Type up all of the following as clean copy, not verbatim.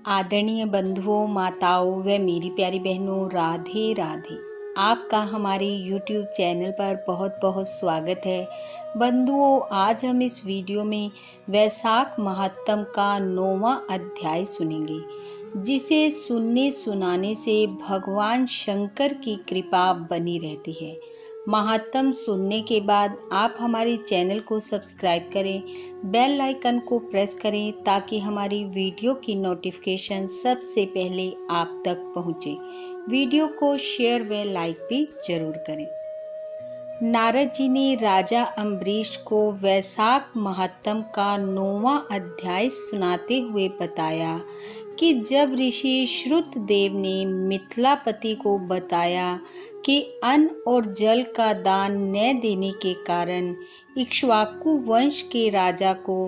आदरणीय बंधुओं, माताओं व मेरी प्यारी बहनों, राधे राधे। आपका हमारे YouTube चैनल पर बहुत बहुत स्वागत है। बंधुओं, आज हम इस वीडियो में वैशाख महात्म का 9वां अध्याय सुनेंगे, जिसे सुनने सुनाने से भगवान शंकर की कृपा बनी रहती है। महात्म सुनने के बाद आप हमारे चैनल को सब्सक्राइब करें, बेल आइकन को प्रेस करें ताकि हमारी वीडियो की नोटिफिकेशन सबसे पहले आप तक पहुंचे। वीडियो को शेयर व लाइक भी जरूर करें। नारद जी ने राजा अम्बरीश को वैशाख महात्म का 9वां अध्याय सुनाते हुए बताया कि जब ऋषि श्रुतदेव ने मिथिलापति को बताया कि अन्न और जल का दान न देने के कारण इक्ष्वाकु वंश के राजा को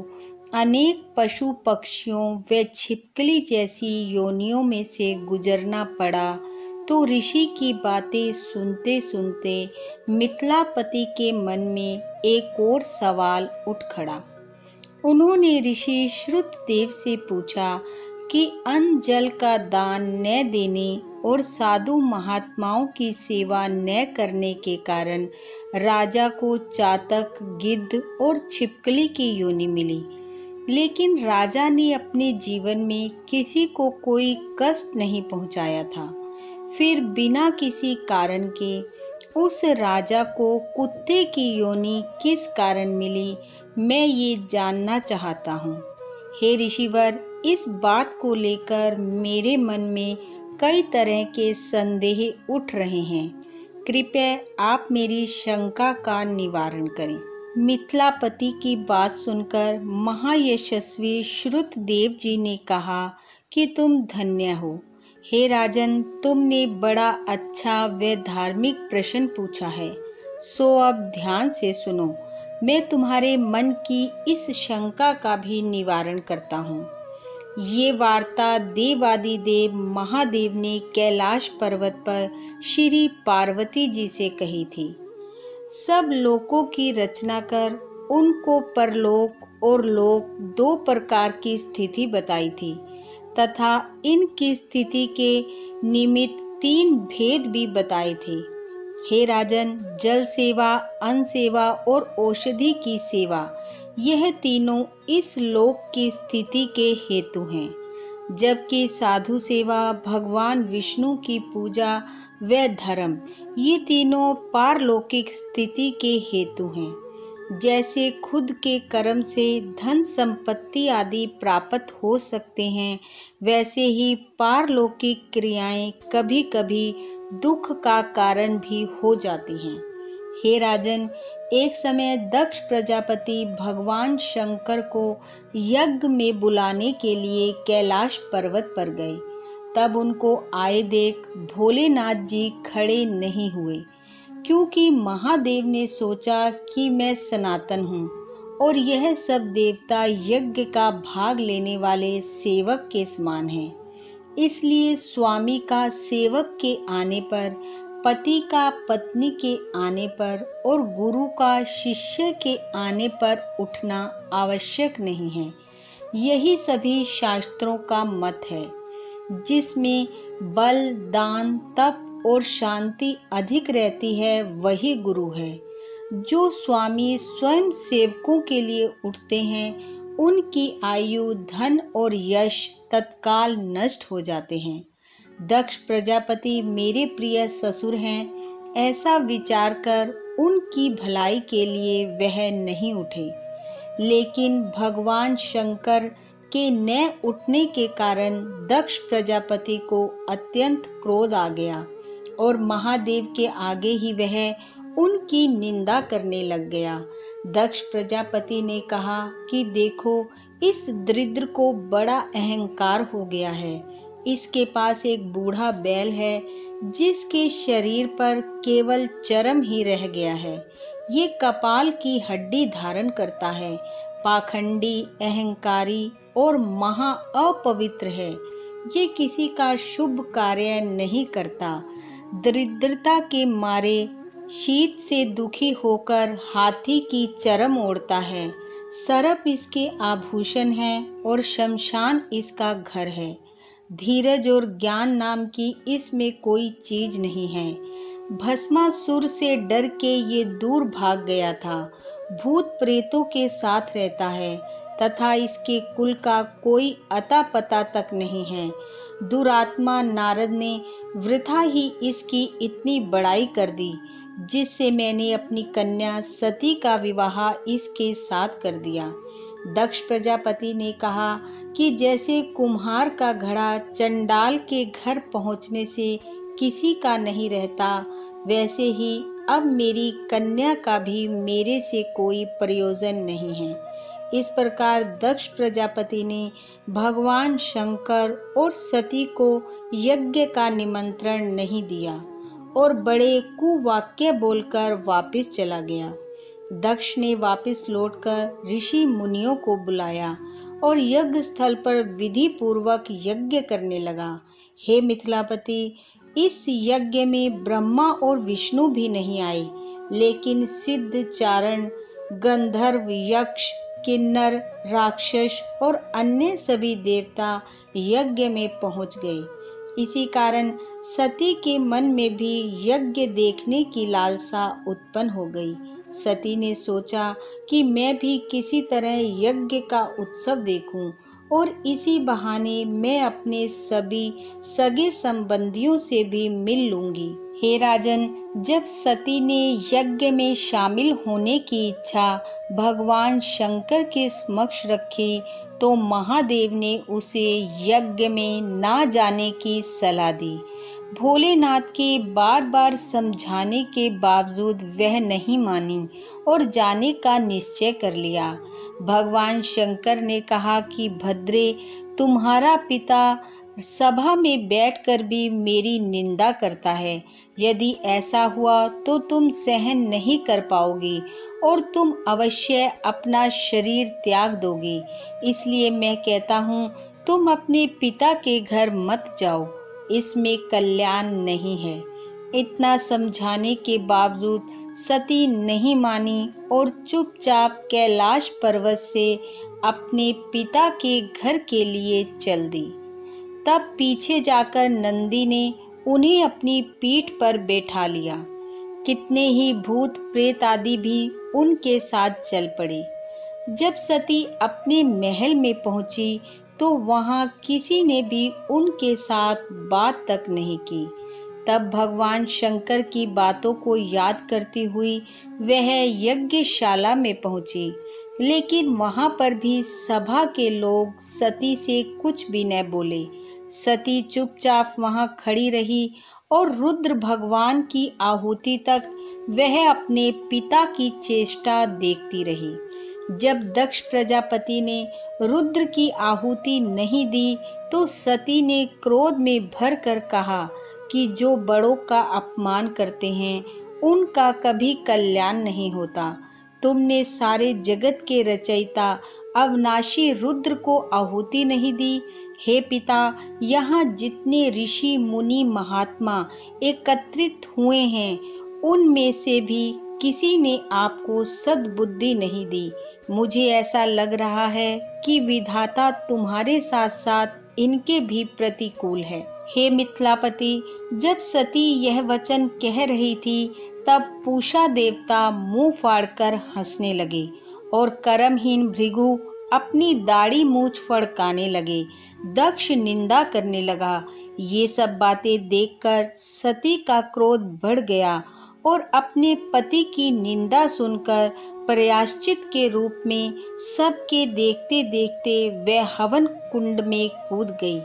अनेक पशु पक्षियों व छिपकली जैसी योनियों में से गुजरना पड़ा, तो ऋषि की बातें सुनते सुनते मिथिलापति के मन में एक और सवाल उठ खड़ा। उन्होंने ऋषि श्रुतदेव से पूछा कि अन्न जल का दान न देने और साधु महात्माओं की सेवा न करने के कारण राजा को चातक, गिद्ध और छिपकली की योनि मिली, लेकिन राजा ने अपने जीवन में किसी को कोई कष्ट नहीं पहुंचाया था। फिर बिना किसी कारण के उस राजा को कुत्ते की योनि किस कारण मिली, मैं ये जानना चाहता हूँ। हे ऋषिवर, इस बात को लेकर मेरे मन में कई तरह के संदेह उठ रहे हैं। कृपया आप मेरी शंका का निवारण करें। मिथिलापति की बात सुनकर महायशस्वी श्रुतदेव जी ने कहा कि तुम धन्य हो। हे राजन, तुमने बड़ा अच्छा व धार्मिक प्रश्न पूछा है। सो अब ध्यान से सुनो, मैं तुम्हारे मन की इस शंका का भी निवारण करता हूँ। ये वार्ता देवादिदेव महादेव ने कैलाश पर्वत पर श्री पार्वती जी से कही थी। सब लोकों की रचना कर उनको परलोक और लोक दो प्रकार की स्थिति बताई थी तथा इनकी स्थिति के निमित्त 3 भेद भी बताए थे। हे राजन, जल सेवा, अन्न सेवा और औषधि की सेवा, यह तीनों इस लोक की स्थिति के हेतु हैं, जबकि साधु सेवा, भगवान विष्णु की पूजा व धर्म, ये तीनों पारलौकिक स्थिति के हेतु हैं। जैसे खुद के कर्म से धन संपत्ति आदि प्राप्त हो सकते हैं, वैसे ही पारलौकिक क्रियाएं कभी कभी दुख का कारण भी हो जाती हैं। हे राजन, एक समय दक्ष प्रजापति भगवान शंकर को यज्ञ में बुलाने के लिए कैलाश पर्वत पर गए। तब उनको आए देख भोलेनाथ जी खड़े नहीं हुए, क्योंकि महादेव ने सोचा कि मैं सनातन हूँ और यह सब देवता यज्ञ का भाग लेने वाले सेवक के समान हैं। इसलिए स्वामी का सेवक के आने पर, पति का पत्नी के आने पर और गुरु का शिष्य के आने पर उठना आवश्यक नहीं है। यही सभी शास्त्रों का मत है। जिसमें बल, दान, तप और शांति अधिक रहती है, वही गुरु है। जो स्वामी स्वयं सेवकों के लिए उठते हैं, उनकी आयु, धन और यश तत्काल नष्ट हो जाते हैं। दक्ष प्रजापति मेरे प्रिय ससुर हैं, ऐसा विचार कर उनकी भलाई के लिए वह नहीं उठे। लेकिन भगवान शंकर के न उठने के कारण दक्ष प्रजापति को अत्यंत क्रोध आ गया और महादेव के आगे ही वह उनकी निंदा करने लग गया। दक्ष प्रजापति ने कहा कि देखो, इस दरिद्र को बड़ा अहंकार हो गया है। इसके पास एक बूढ़ा बैल है, जिसके शरीर पर केवल चर्म ही रह गया है। ये कपाल की हड्डी धारण करता है, पाखंडी, अहंकारी और महा अपवित्र है। ये किसी का शुभ कार्य नहीं करता। दरिद्रता के मारे शीत से दुखी होकर हाथी की चर्म ओढ़ता है। सर्प इसके आभूषण है और शमशान इसका घर है। धीरज और ज्ञान नाम की इसमें कोई चीज नहीं है। भस्मासुर से डर के ये दूर भाग गया था। भूत प्रेतों के साथ रहता है तथा इसके कुल का कोई अता पता तक नहीं है। दुरात्मा नारद ने वृथा ही इसकी इतनी बड़ाई कर दी, जिससे मैंने अपनी कन्या सती का विवाह इसके साथ कर दिया। दक्ष प्रजापति ने कहा कि जैसे कुम्हार का घड़ा चंडाल के घर पहुंचने से किसी का नहीं रहता, वैसे ही अब मेरी कन्या का भी मेरे से कोई प्रयोजन नहीं है। इस प्रकार दक्ष प्रजापति ने भगवान शंकर और सती को यज्ञ का निमंत्रण नहीं दिया और बड़े कुवाक्य बोलकर वापस चला गया। दक्ष ने वापस लौटकर ऋषि मुनियों को बुलाया और यज्ञ स्थल पर विधि पूर्वक यज्ञ करने लगा। हे मिथिलापति, इस यज्ञ में ब्रह्मा और विष्णु भी नहीं आए, लेकिन सिद्ध, चारण, गंधर्व, यक्ष, किन्नर, राक्षस और अन्य सभी देवता यज्ञ में पहुंच गए। इसी कारण सती के मन में भी यज्ञ देखने की लालसा उत्पन्न हो गई। सती ने सोचा कि मैं भी किसी तरह यज्ञ का उत्सव देखूं और इसी बहाने मैं अपने सभी सगे संबंधियों से भी मिल लूंगी। हे राजन, जब सती ने यज्ञ में शामिल होने की इच्छा भगवान शंकर के समक्ष रखी, तो महादेव ने उसे यज्ञ में ना जाने की सलाह दी। भोलेनाथ के बार बार समझाने के बावजूद वह नहीं मानी और जाने का निश्चय कर लिया। भगवान शंकर ने कहा कि भद्रे, तुम्हारा पिता सभा में बैठकर भी मेरी निंदा करता है। यदि ऐसा हुआ तो तुम सहन नहीं कर पाओगी और तुम अवश्य अपना शरीर त्याग दोगी। इसलिए मैं कहता हूँ, तुम अपने पिता के घर मत जाओ, इसमें कल्याण नहीं है। इतना समझाने के बावजूद सती नहीं मानी और चुपचाप कैलाश पर्वत से अपने पिता के घर के लिए चल दी। तब पीछे जाकर नंदी ने उन्हें अपनी पीठ पर बैठा लिया। कितने ही भूत प्रेत आदि भी उनके साथ चल पड़े। जब सती अपने महल में पहुंची तो वहां किसी ने भी उनके साथ बात तक नहीं की। तब भगवान शंकर की बातों को याद करती हुई वह यज्ञशाला में पहुंची, लेकिन वहां पर भी सभा के लोग सती से कुछ भी न बोले। सती चुपचाप वहां खड़ी रही और रुद्र भगवान की आहुति तक वह अपने पिता की चेष्टा देखती रही। जब दक्ष प्रजापति ने रुद्र की आहुति नहीं दी तो सती ने क्रोध में भर कर कहा कि जो बड़ों का अपमान करते हैं उनका कभी कल्याण नहीं होता। तुमने सारे जगत के रचयिता अविनाशी रुद्र को आहुति नहीं दी। हे पिता, यहाँ जितने ऋषि मुनि महात्मा एकत्रित हुए हैं, उनमें से भी किसी ने आपको सद्बुद्धि नहीं दी। मुझे ऐसा लग रहा है कि विधाता तुम्हारे साथ साथ इनके भी प्रतिकूल है। हे मिथिलापति, जब सती यह वचन कह रही थी तब पूषा देवता मुंह फाड़कर हंसने लगे और कर्महीन भृगु अपनी दाढ़ी मूछ फड़काने लगे। दक्ष निंदा करने लगा। ये सब बातें देखकर सती का क्रोध बढ़ गया और अपने पति की निंदा सुनकर प्रायश्चित के रूप में सबके देखते देखते वह हवन कुंड में कूद गई।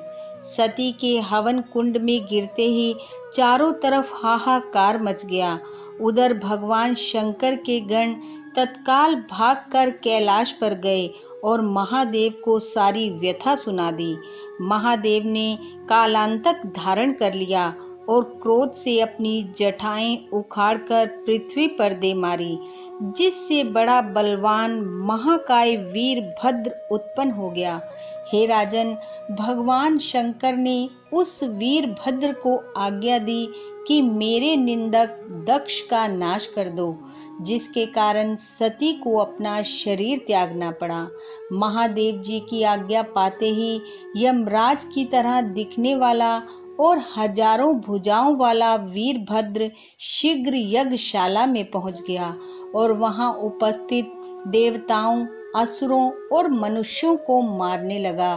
सती के हवन कुंड में गिरते ही चारों तरफ हाहाकार मच गया। उधर भगवान शंकर के गण तत्काल भागकर कैलाश पर गए और महादेव को सारी व्यथा सुना दी। महादेव ने कालांतक धारण कर लिया और क्रोध से अपनी जटाएं उखाड़कर पृथ्वी पर दे मारी, जिससे बड़ा बलवान महाकाय वीरभद्र उत्पन्न हो गया। हे राजन, भगवान शंकर ने उस वीरभद्र को आज्ञा दी कि मेरे निंदक दक्ष का नाश कर दो। जिसके कारण सती को अपना शरीर त्यागना पड़ा। महादेव जी की आज्ञा पाते ही यमराज की तरह दिखने वाला और हजारों भुजाओं वाला वीरभद्र शीघ्र यज्ञशाला में पहुंच गया और वहां उपस्थित देवताओं, असुरों और मनुष्यों को मारने लगा।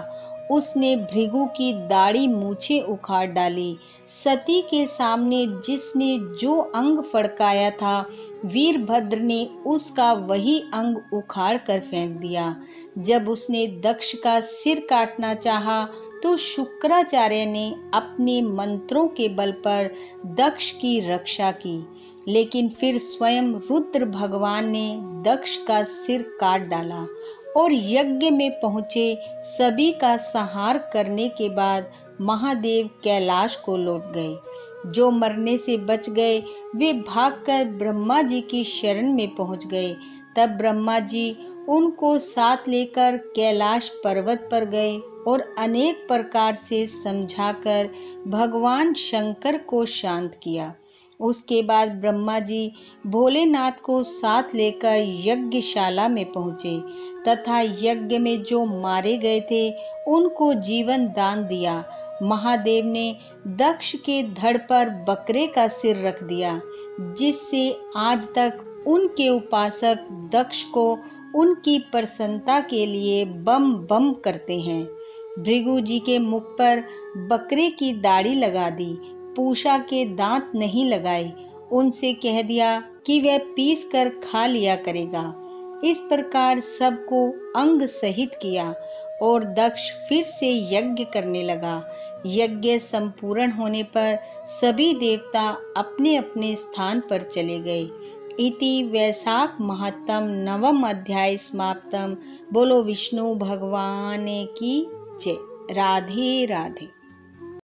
उसने भृगु की दाढ़ी मूछें उखाड़ डाली। सती के सामने जिसने जो अंग फड़काया था, वीरभद्र ने उसका वही अंग उखाड़ कर फेंक दिया। जब उसने दक्ष का सिर काटना चाहा तो शुक्राचार्य ने अपने मंत्रों के बल पर दक्ष की रक्षा की, लेकिन फिर स्वयं रुद्र भगवान ने दक्ष का सिर काट डाला और यज्ञ में पहुंचे सभी का संहार करने के बाद महादेव कैलाश को लौट गए। जो मरने से बच गए वे भागकर ब्रह्मा जी की शरण में पहुंच गए। तब ब्रह्मा जी उनको साथ लेकर कैलाश पर्वत पर गए और अनेक प्रकार से समझाकर भगवान शंकर को शांत किया। उसके बाद ब्रह्मा जी भोलेनाथ को साथ लेकर यज्ञशाला में पहुंचे तथा यज्ञ में जो मारे गए थे उनको जीवन दान दिया। महादेव ने दक्ष के धड़ पर बकरे का सिर रख दिया, जिससे आज तक उनके उपासक दक्ष को उनकी प्रसन्नता के लिए बम बम करते हैं। भृगु जी के मुख पर बकरे की दाढ़ी लगा दी, पूषा के दांत नहीं लगाए। उनसे कह दिया कि वह पीस कर खा लिया करेगा। इस प्रकार सबको अंग सहित किया और दक्ष फिर से यज्ञ करने लगा। यज्ञ संपूर्ण होने पर सभी देवता अपने अपने स्थान पर चले गए। इति वैशाख महत्तम नवम अध्याय समाप्तम। बोलो विष्णु भगवान की जय। राधे राधे।